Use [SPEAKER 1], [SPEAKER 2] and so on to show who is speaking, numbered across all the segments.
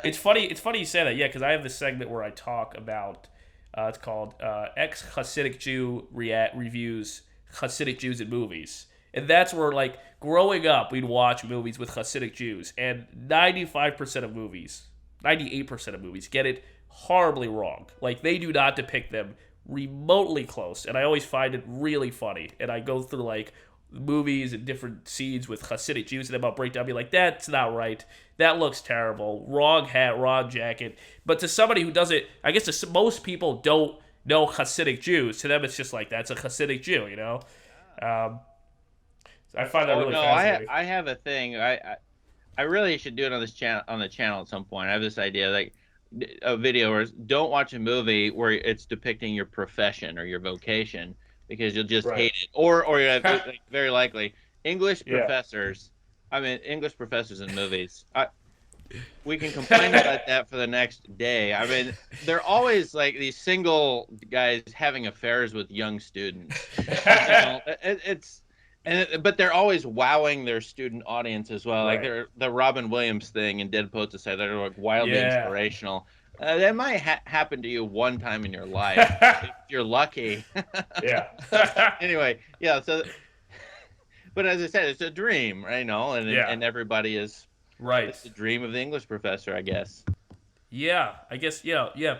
[SPEAKER 1] It's funny. It's funny you say that. Yeah, because I have this segment where I talk about. It's called ex Hasidic Jew reviews Hasidic Jews in movies, and that's where like growing up we'd watch movies with Hasidic Jews, and 95% of movies, 98% of movies get it horribly wrong. Like they do not depict them remotely close, and I always find it really funny. And I go through like movies and different scenes with Hasidic Jews, and then I'll break down, and be like, "That's not right. That looks terrible. Wrong hat, wrong jacket." But to somebody who doesn't, I guess most people don't know Hasidic Jews. To them, it's just like that's a Hasidic Jew, you know. I find that really fascinating.
[SPEAKER 2] I have a thing. I really should do it on the channel at some point. I have this idea, like a video where don't watch a movie where it's depicting your profession or your vocation, because you'll just hate it. Or you have, like, very likely English professors. I mean, English professors in movies. We can complain about that for the next day. I mean, they're always like these single guys having affairs with young students. But they're always wowing their student audience as well. Like the Robin Williams thing in Dead Poets Society, they're like wildly inspirational. That might happen to you one time in your life if you're lucky. Anyway, so, but as I said, it's a dream, right? And everybody is It's the dream of the English professor, I guess.
[SPEAKER 1] Yeah, I guess.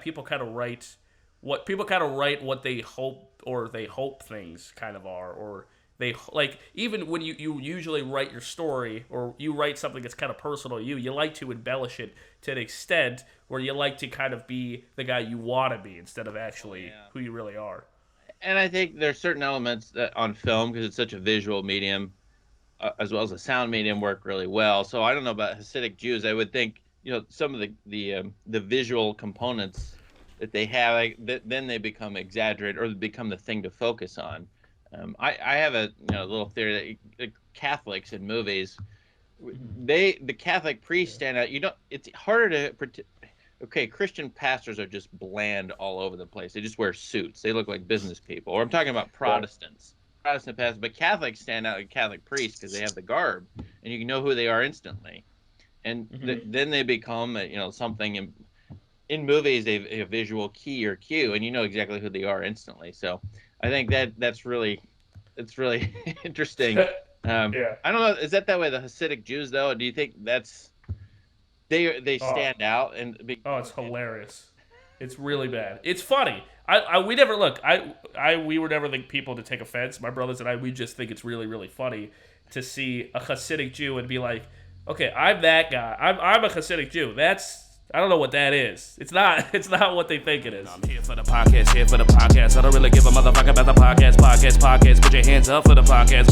[SPEAKER 1] People kind of write what they hope things kind of are, or they like, even when you usually write your story or you write something that's kind of personal to you, you like to embellish it to an extent where you like to kind of be the guy you want to be instead of actually who you really are.
[SPEAKER 2] And I think there's certain elements that on film, because it's such a visual medium, as well as a sound medium, work really well. So I don't know about Hasidic Jews. I would think some of the visual components that they have, then they become exaggerated or they become the thing to focus on. I have a little theory that Catholics in movies, the Catholic priests stand out. It's harder to. Okay, Christian pastors are just bland all over the place. They just wear suits. They look like business people. Or I'm talking about Protestants. Protestant pastors, but Catholics stand out like Catholic priests because they have the garb, and you can know who they are instantly. And then they become, something in movies, a visual key or cue, and you know exactly who they are instantly. So I think it's really interesting. I don't know. Is that way the Hasidic Jews though? Do you think they stand out
[SPEAKER 1] it's hilarious. It's really bad. It's funny. We were never the people to take offense. My brothers and I, we just think it's really, really funny to see a Hasidic Jew and be like, okay, I'm that guy. I'm a Hasidic Jew. I don't know what that is. It's not what they think it is. I'm here for the podcast. I don't really give a motherfucker about the podcast. Put your hands up for the podcast.